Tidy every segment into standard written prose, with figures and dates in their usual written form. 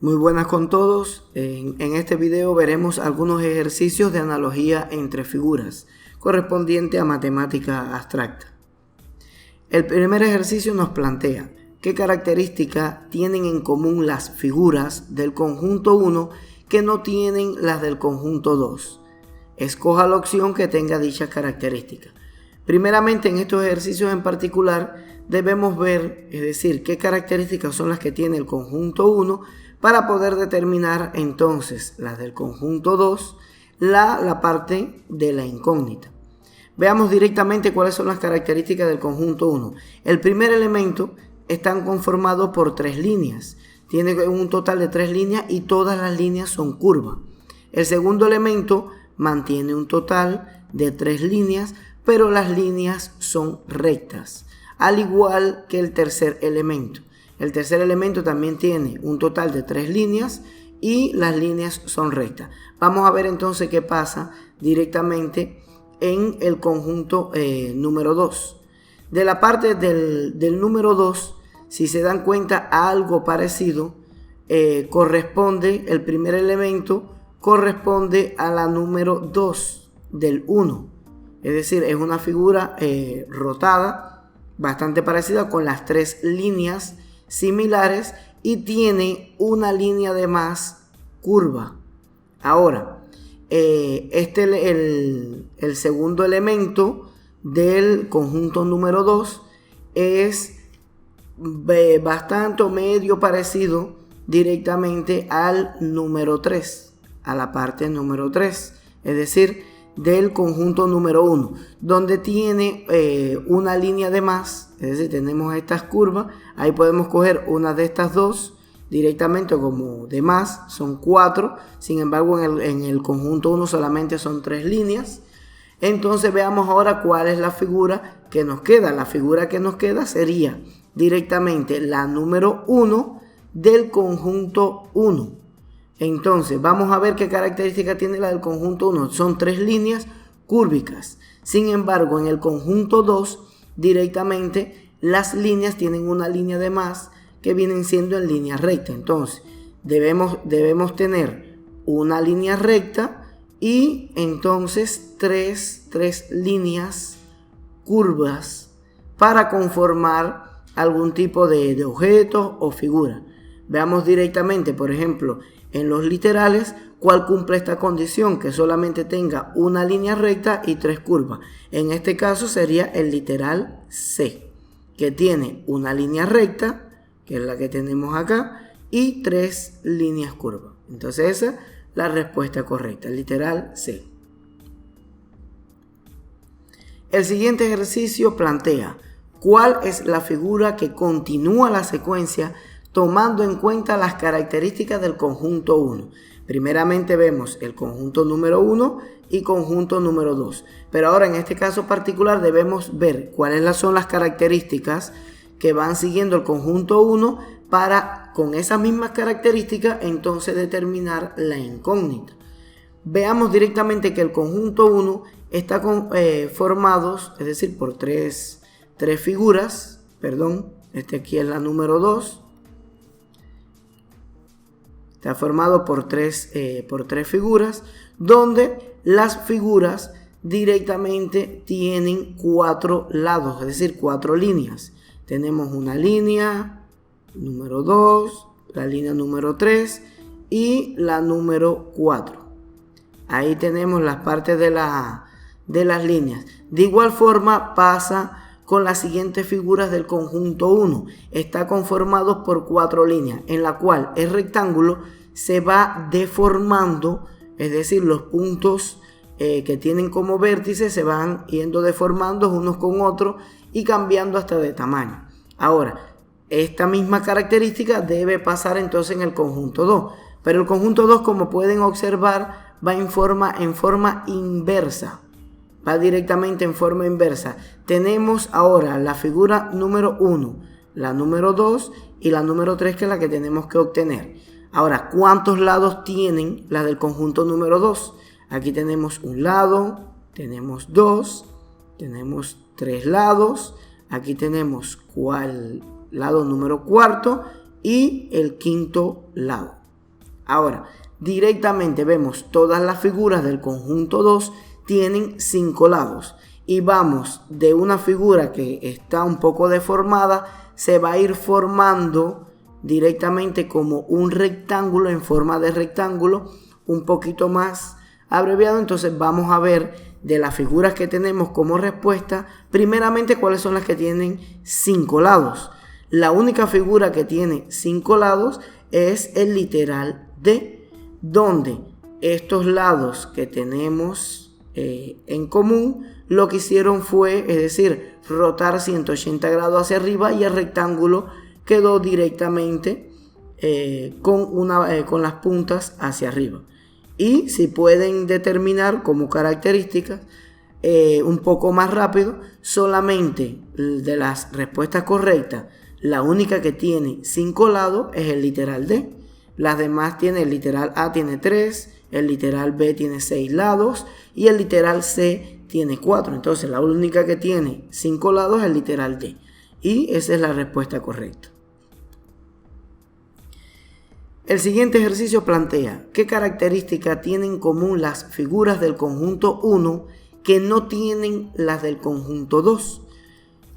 Muy buenas con todos. En este video veremos algunos ejercicios de analogía entre figuras correspondiente a matemática abstracta. El primer ejercicio nos plantea qué características tienen en común las figuras del conjunto 1 que no tienen las del conjunto 2. Escoja la opción que tenga dichas características. Primeramente, en estos ejercicios en particular debemos ver, es decir, qué características son las que tiene el conjunto 1 para poder determinar entonces las del conjunto 2, la parte de la incógnita. Veamos directamente cuáles son las características del conjunto 1. El primer elemento está conformado por 3 líneas. Tiene un total de 3 líneas y todas las líneas son curvas. El segundo elemento mantiene un total de 3 líneas, pero las líneas son rectas, al igual que el tercer elemento. El tercer elemento también tiene un total de 3 líneas y las líneas son rectas. Vamos a ver entonces qué pasa directamente en el conjunto número 2. De la parte del número 2, si se dan cuenta, a algo parecido corresponde, el primer elemento corresponde a la número 2 del 1. Es decir, es una figura rotada, bastante parecida, con las 3 líneas similares y tiene una línea de más curva. Ahora, el segundo elemento del conjunto número 2 es bastante o medio parecido directamente al número 3, a la parte número 3, es decir, del conjunto número 1, donde tiene una línea de más, es decir, tenemos estas curvas. Ahí podemos coger una de estas dos directamente como de más, son 4, sin embargo en el conjunto 1 solamente son 3 líneas. Entonces veamos ahora cuál es la figura que nos queda. La figura que nos queda sería directamente la número 1 del conjunto 1. Entonces vamos a ver qué característica tiene la del conjunto 1. Son 3 líneas cúrbicas. Sin embargo, en el conjunto 2 directamente las líneas tienen una línea de más que vienen siendo en línea recta. Entonces debemos tener una línea recta y entonces tres líneas curvas para conformar algún tipo de objeto o figura. Veamos directamente, por ejemplo, en los literales, cuál cumple esta condición, que solamente tenga una línea recta y 3 curvas. En este caso sería el literal C, que tiene una línea recta, que es la que tenemos acá, y 3 líneas curvas. Entonces esa es la respuesta correcta, el literal C. El siguiente ejercicio plantea cuál es la figura que continúa la secuencia tomando en cuenta las características del conjunto 1. Primeramente vemos el conjunto número 1 y conjunto número 2. Pero ahora en este caso particular debemos ver cuáles son las características que van siguiendo el conjunto 1 para, con esas mismas características, entonces determinar la incógnita. Veamos directamente que el conjunto 1 está formado, es decir, por tres figuras. Este aquí es la número 2. Está formado por tres figuras, donde las figuras directamente tienen 4 lados, es decir, 4 líneas. Tenemos una línea número 2, la línea número 3 y la número 4. Ahí tenemos las partes de las líneas. De igual forma pasa con las siguientes figuras del conjunto 1. Está conformado por 4 líneas, en la cual el rectángulo se va deformando, es decir, los puntos que tienen como vértices se van yendo deformando unos con otros y cambiando hasta de tamaño. Ahora, esta misma característica debe pasar entonces en el conjunto 2, pero el conjunto 2, como pueden observar, va en forma inversa. Va directamente en forma inversa. Tenemos ahora la figura número 1, la número 2 y la número 3, que es la que tenemos que obtener. Ahora, ¿cuántos lados tienen las del conjunto número 2? Aquí tenemos un lado, tenemos 2, tenemos 3 lados. Aquí tenemos el lado número 4 y el quinto lado. Ahora, directamente vemos todas las figuras del conjunto 2 tienen 5 lados. Y vamos de una figura que está un poco deformada, se va a ir formando directamente como un rectángulo en forma de rectángulo, un poquito más abreviado. Entonces vamos a ver de las figuras que tenemos como respuesta, primeramente cuáles son las que tienen 5 lados. La única figura que tiene 5 lados es el literal D, donde estos lados que tenemos en común, lo que hicieron fue, es decir, rotar 180 grados hacia arriba, y el rectángulo quedó directamente con las puntas hacia arriba. Y si pueden determinar como características un poco más rápido, solamente de las respuestas correctas, la única que tiene 5 lados es el literal D. Las demás tienen, el literal A tiene 3, el literal B tiene 6 lados y el literal C tiene 4. Entonces la única que tiene 5 lados es el literal D. Y esa es la respuesta correcta. El siguiente ejercicio plantea qué características tienen en común las figuras del conjunto 1 que no tienen las del conjunto 2.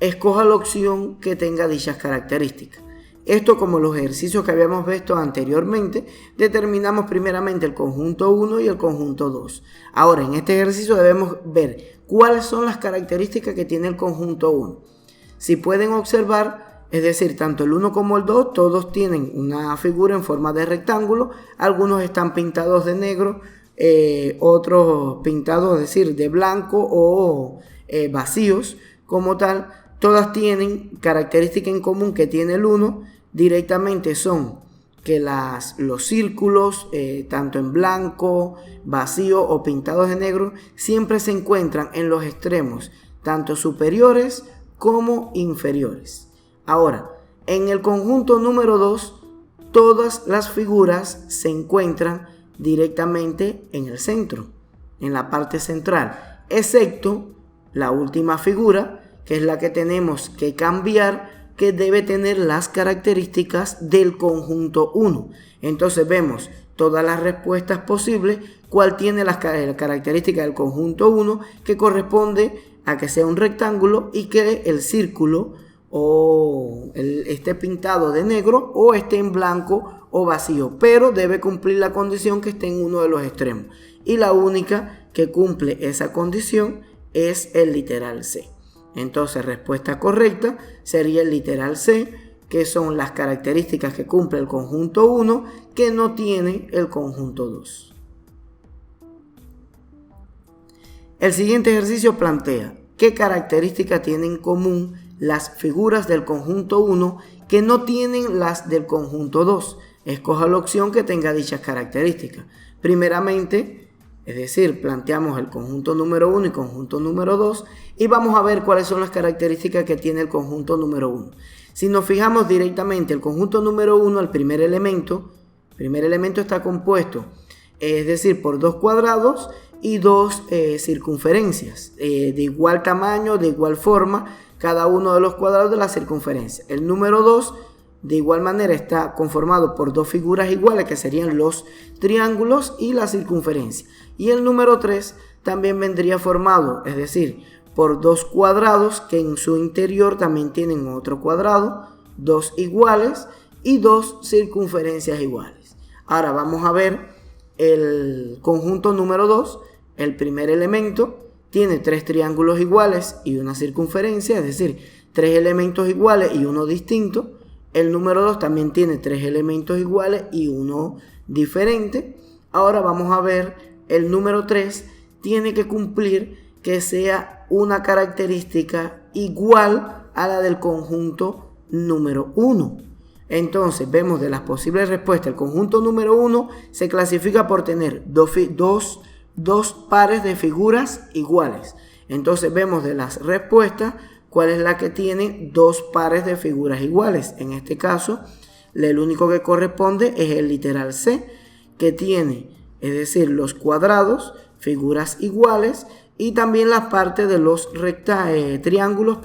Escoja la opción que tenga dichas características. Esto, como los ejercicios que habíamos visto anteriormente, determinamos primeramente el conjunto 1 y el conjunto 2. Ahora, en este ejercicio debemos ver cuáles son las características que tiene el conjunto 1. Si pueden observar, es decir, tanto el 1 como el 2, todos tienen una figura en forma de rectángulo. Algunos están pintados de negro, otros pintados, es decir, de blanco o vacíos como tal. Todas tienen características en común que tiene el 1, directamente son que los círculos, tanto en blanco, vacío o pintados de negro, siempre se encuentran en los extremos, tanto superiores como inferiores. Ahora, en el conjunto número 2, todas las figuras se encuentran directamente en el centro, en la parte central, excepto la última figura, que es la que tenemos que cambiar, que debe tener las características del conjunto 1. Entonces vemos todas las respuestas posibles, cuál tiene las características del conjunto 1, que corresponde a que sea un rectángulo y que el círculo esté pintado de negro o esté en blanco o vacío, pero debe cumplir la condición que esté en uno de los extremos. Y la única que cumple esa condición es el literal C. Entonces, respuesta correcta sería el literal C, que son las características que cumple el conjunto 1 que no tiene el conjunto 2. El siguiente ejercicio plantea qué características tienen en común las figuras del conjunto 1 que no tienen las del conjunto 2. Escoja la opción que tenga dichas características. Primeramente, es decir, planteamos el conjunto número 1 y conjunto número 2 y vamos a ver cuáles son las características que tiene el conjunto número 1. Si nos fijamos directamente, el conjunto número 1, el primer elemento está compuesto, es decir, por 2 cuadrados y 2 circunferencias de igual tamaño, de igual forma, cada uno de los cuadrados de la circunferencia. El número 2, de igual manera, está conformado por 2 figuras iguales, que serían los triángulos y la circunferencia. Y el número 3 también vendría formado, es decir, por 2 cuadrados que en su interior también tienen otro cuadrado, 2 iguales y 2 circunferencias iguales. Ahora vamos a ver el conjunto número 2. El primer elemento tiene 3 triángulos iguales y una circunferencia, es decir, 3 elementos iguales y uno distinto. El número 2 también tiene 3 elementos iguales y uno diferente. Ahora vamos a ver el número 3, tiene que cumplir que sea una característica igual a la del conjunto número 1. Entonces vemos de las posibles respuestas, el conjunto número 1 se clasifica por tener dos pares de figuras iguales. Entonces vemos de las respuestas cuál es la que tiene 2 pares de figuras iguales. En este caso, el único que corresponde es el literal C, que tiene, es decir, los cuadrados, figuras iguales, y también la parte de los triángulos,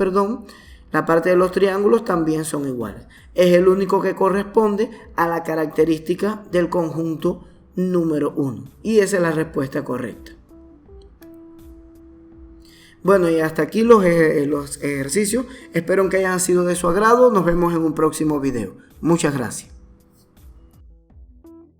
La parte de los triángulos también son iguales. Es el único que corresponde a la característica del conjunto número 1. Y esa es la respuesta correcta. Bueno, y hasta aquí los ejercicios. Espero que hayan sido de su agrado. Nos vemos en un próximo video. Muchas gracias.